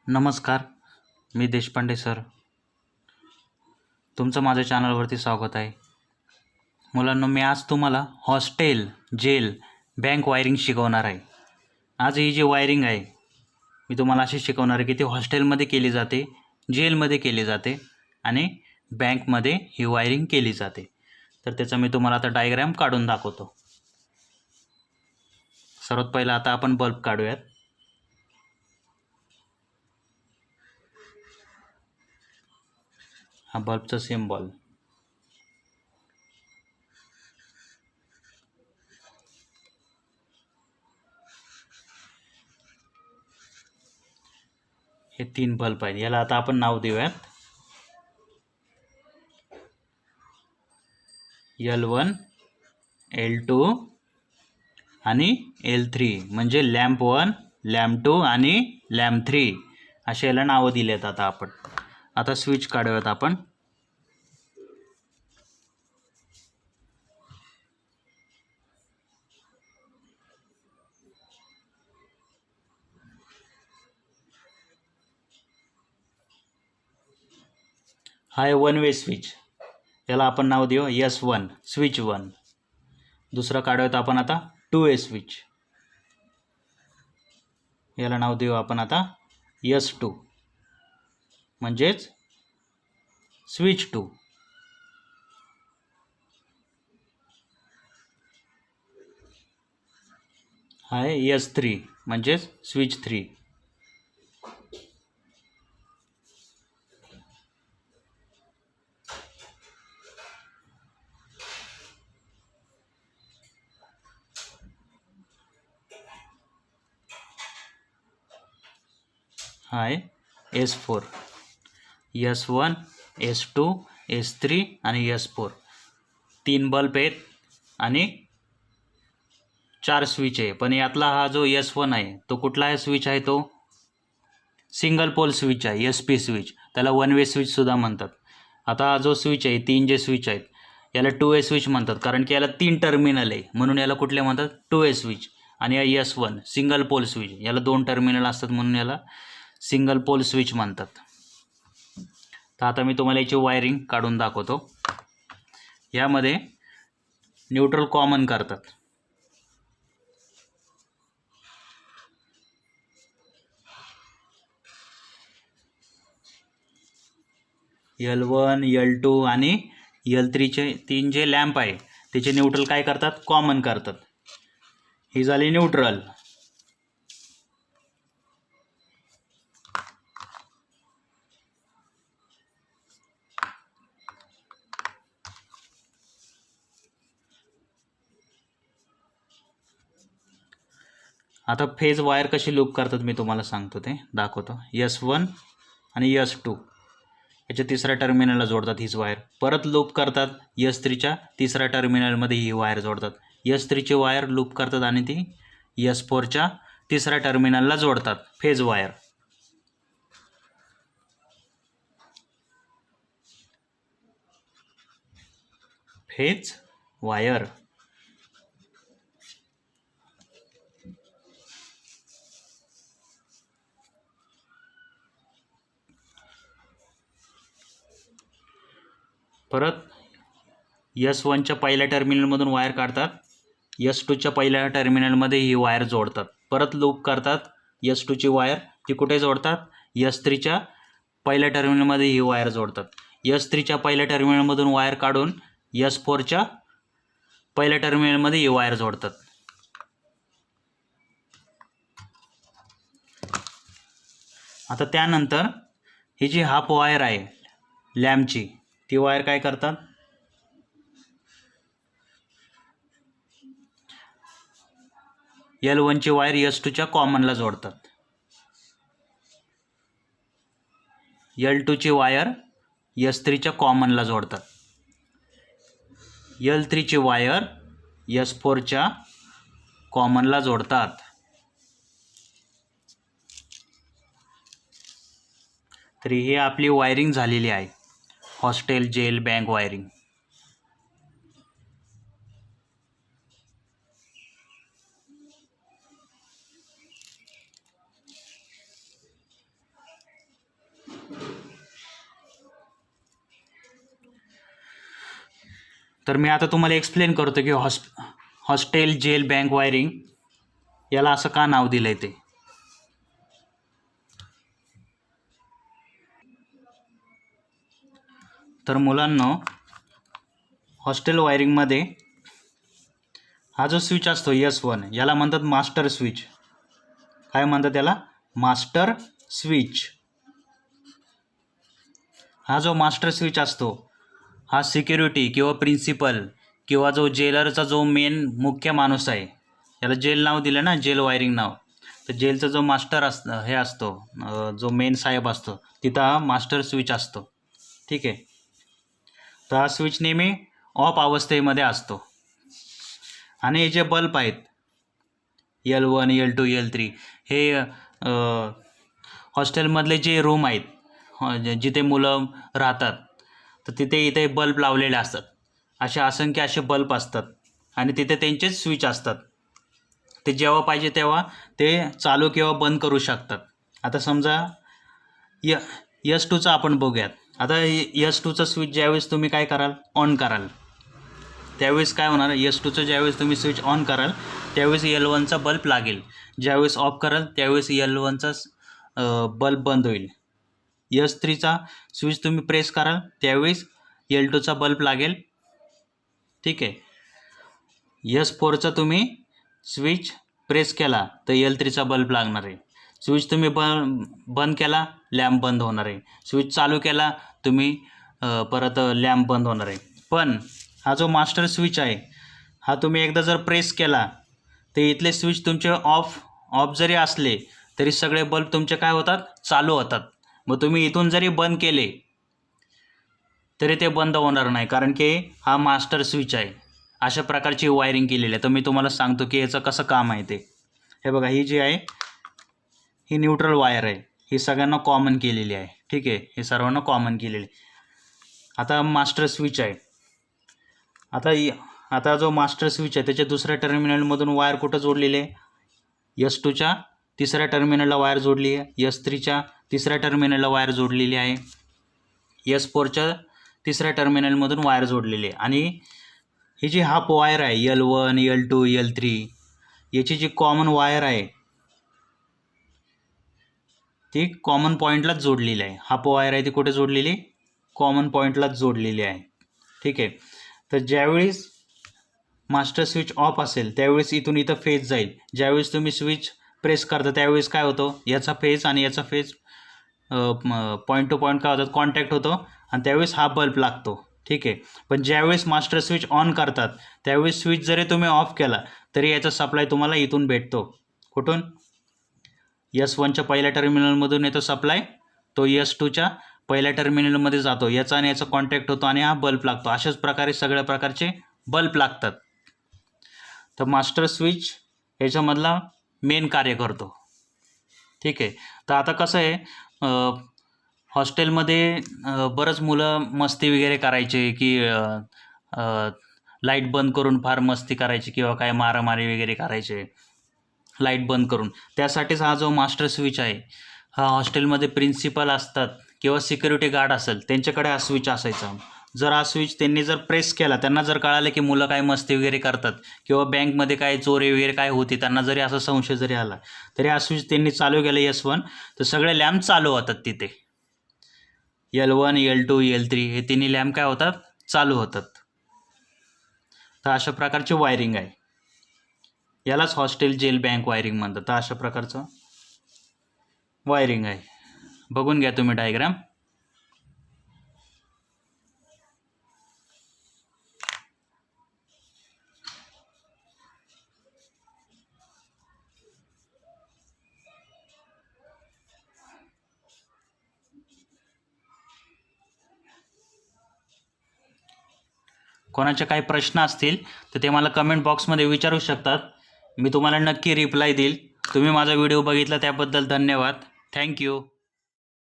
नमस्कार, मी देशपांडे सर. तुमचं माझ्या चॅनलवरती स्वागत आहे. मुलांनो, मी आज तुम्हाला हॉस्टेल, जेल, बँक वायरिंग शिकवणार आहे. आज ही जी वायरिंग आहे मी तुम्हाला अशी शिकवणार आहे की ती हॉस्टेलमध्ये केली जाते, जेलमध्ये केली जाते आणि बँकमध्ये ही वायरिंग केली जाते. तर त्याचा मी तुम्हाला आता डायग्राम काढून दाखवतो. सर्वात पहिला आता आपण बल्ब काढूयात. हा बल्बचा सिम्बॉल. हे 3 बल्ब आहेत. याला आता आपण नाव देऊयात L1, L2 आणि L3, म्हणजे लॅम्प 1, लॅम्प 2 आणि लॅम्प 3 असे याला नावं दिलेत. आता स्विच काढूयात आपण. हा आहे 1 वे स्विच. याला आपण नाव देऊ S1, स्विच 1. दुसरा काढूयात आपण आता 2 वे स्विच. याला नाव देऊ आपण आता S2, म्हणजेच स्विच 2. हा आहे S3, म्हणजेच स्विच 3. हा आहे S4. S1, S2, S3 आणि S4. 3 बल्ब आहेत आणि 4 स्विच आहे. पण यातला हा जो S1 आहे तो कुठला आहे स्विच आहे? तो सिंगल पोल स्विच आहे, SP स्विच. त्याला 1 वे स्विच सुद्धा म्हणतात. आता हा जो स्विच आहे, 3 जे स्विच आहेत याला 2 वे स्विच म्हणतात, कारण की याला 3 टर्मिनल आहे म्हणून याला कुठले म्हणतात? 2 वे स्विच. आणि या S1 सिंगल पोल स्विच, याला 2 टर्मिनल असतात म्हणून याला सिंगल पोल स्विच म्हणतात. तर आता मी तुम्हाला याची वायरिंग काढून दाखवतो. यामध्ये न्यूट्रल कॉमन करतात. L1, L2 आणि L3चे 3 जे लॅम्प आहे त्याचे न्यूट्रल काय करतात? कॉमन करतात. ही झाली न्यूट्रल. आता फेज वायर कशी लूप करतात मी तुम्हाला सांगतो, ते दाखवतो. S1 आणि S2 याच्या तिसऱ्या टर्मिनलला जोडतात हीच वायर. परत लूप करतात S3च्या तिसऱ्या टर्मिनलमध्ये ही वायर जोडतात. S3ची वायर लूप करतात आणि ती S4च्या तिसऱ्या टर्मिनलला जोडतात. Phase wire. Phase wire. परत S1च्या पहिल्या टर्मिनलमधून वायर काढतात, S2च्या पहिल्या टर्मिनलमध्ये ही वायर जोडतात. परत लूप करतात. S2ची वायर ती कुठे जोडतात? S3च्या पहिल्या टर्मिनलमध्ये ही वायर जोडतात. S3च्या पहिल्या टर्मिनलमधून वायर काढून S4च्या पहिल्या टर्मिनलमध्ये ही वायर जोडतात. आता त्यानंतर ही जी हाफ वायर आहे लॅम्पची, ती वायर काय करतात? L1ची वायर S2च्या कॉमनला जोडतात. L2ची वायर S3च्या कॉमनला जोडतात. L3ची वायर S4च्या कॉमनला जोडतात. तर ही आपली वायरिंग झालेली आहे, हॉस्टेल, जेल, बँक वायरिंग. तर मी आता तुम्हाला एक्सप्लेन करतो की हॉस्टेल जेल बँक वायरिंग याला असं का नाव दिलंय ते. तर मुलांनो, हॉस्टेल वायरिंगमध्ये हा जो स्विच असतो S1 याला म्हणतात मास्टर स्विच. काय म्हणतात त्याला? Master switch. हा जो मास्टर स्विच असतो हा सिक्युरिटी किंवा प्रिन्सिपल किंवा जो जेलरचा जो मेन मुख्य माणूस आहे, याला जेल नाव दिलं ना, जेल वायरिंग नाव. तर जेलचा जो मास्टर हे असतो, जो मेन साहेब असतो, तिथं हा मास्टर स्विच असतो. ठीक आहे. तर हा स्विच नेहमी ऑफ अवस्थेमध्ये असतो. आणि हे जे बल्ब आहेत L1, L2, L3 हे हॉस्टेलमधले जे रूम आहेत जिथे मुलं राहतात, तर तिथे इथे बल्ब लावलेले असतात. असे असंख्य असे बल्ब असतात आणि तिथे त्यांचेच स्विच असतात. ते जेव्हा पाहिजे तेव्हा ते चालू किंवा बंद करू शकतात. आता समजा S2चा आपण बघूयात. आता S2चा स्विच ज्यावेळेस तुम्ही काय कराल, ऑन कराल, त्यावेळेस काय होणार, S2चं ज्यावेळेस तुम्ही स्विच ऑन कराल त्यावेळेस L1चा बल्ब लागेल. ज्यावेळेस ऑफ कराल त्यावेळेस L1चा बल्ब बंद होईल. S3चा स्विच तुम्ही प्रेस कराल त्यावेळेस L2चा बल्ब लागेल. ठीक आहे. S4चा तुम्ही स्विच प्रेस केला तर L3चा बल्ब लागणार आहे. स्विच तुम्ही बंद केला, लॅम्प बंद होणार आहे. स्विच चालू केला तुम्ही, परत लॅम्प बंद होणार आहे. पण हा जो मास्टर स्विच आहे हा तुम्ही एकदा जर प्रेस केला तर इथले स्विच तुमचे ऑफ जरी असले तरी सगळे बल्ब तुमचे काय होतात, चालू होतात. मग तुम्ही इथून जरी बंद केले तरी ते बंद होणार नाही, कारण की हा मास्टर स्विच आहे. अशा प्रकारची वायरिंग केलेली आहे. तर मी तुम्हाला सांगतो की याचं कसं काम आहे ते. हे बघा, ही जी आहे ही न्यूट्रल वायर आहे. ही सगळ्यांना कॉमन केलेली आहे. ठीक आहे, हे सर्वांना कॉमन केलेली. आता मास्टर स्विच आहे. आता जो मास्टर स्विच आहे त्याच्या दुसऱ्या टर्मिनलमधून वायर कुठं जोडलेली आहे, S2च्या तिसऱ्या टर्मिनलला वायर जोडली आहे. S3च्या तिसऱ्या टर्मिनलला वायर जोडलेली आहे. S4च्या तिसऱ्या टर्मिनलमधून वायर जोडलेली आहे. आणि ही जी हाफ वायर आहे L1, L2, L3 याची जी कॉमन वायर आहे ती कॉमन पॉईंटलाच जोडलेली आहे. हाफ वायर आहे ती कुठे जोडलेली, कॉमन पॉईंटलाच जोडलेली आहे. ठीक आहे. तर ज्यावेळेस मास्टर स्विच ऑफ असेल त्यावेळेस इथून इथं फेज जाईल. ज्यावेळेस तुम्ही स्विच प्रेस करता त्यावेळेस काय होतं, याचा फेज आणि याचा फेज पॉईंट टू पॉईंट काय होतात, कॉन्टॅक्ट होतो आणि त्यावेळेस हा बल्ब लागतो. ठीक आहे. पण ज्यावेळेस मास्टर स्विच ऑन करतात त्यावेळेस स्विच जरी तुम्ही ऑफ केला तरी याचा सप्लाय तुम्हाला इथून भेटतो. कुठून, S1च्या पहिल्या टर्मिनलमधून येतो सप्लाय, तो S2च्या पहिल्या टर्मिनलमध्ये जातो, याचा आणि याचा कॉन्टॅक्ट होतो आणि हा बल्ब लागतो. अशाच प्रकारे सगळ्या प्रकारचे बल्ब लागतात. तर मास्टर स्विच ह्याच्यामधला मेन कार्य करतो. ठीक आहे. तर आता कसं आहे, हॉस्टेलमध्ये बरंच मुलं मस्ती वगैरे करायचे की लाईट बंद करून फार मस्ती करायची किंवा काय मारामारी वगैरे करायचे लाईट बंद करून. त्यासाठीच हा जो मास्टर स्विच आहे हा हॉस्टेलमध्ये प्रिन्सिपल असतात किंवा सिक्युरिटी गार्ड असेल त्यांच्याकडे हा स्विच असायचा. जर हा स्विच त्यांनी जर प्रेस केला, त्यांना जर कळालं की मुलं काय मस्ती वगैरे करतात किंवा बँकमध्ये काय चोरी वगैरे काय होती, त्यांना जरी असा संशय जरी आला तरी हा स्विच त्यांनी चालू केला S1 तर सगळे लॅम्प चालू होतात. तिथे L1, L2, L3 हे तिन्ही लॅम्प काय होतात, चालू होतात. तर अशा प्रकारची वायरिंग आहे. यालाच हॉस्टेल जेल बँक वायरिंग म्हणतात. तर अशा प्रकारचं वायरिंग आहे. बघून घ्या तुम्ही डायग्राम. कोणाचे काही प्रश्न असतील तर ते मला कमेंट बॉक्समध्ये विचारू शकतात. मी तुम्हाला नक्की रिप्लाय देईल. तुम्ही माझा व्हिडिओ बघितला त्याबद्दल धन्यवाद. थँक्यू.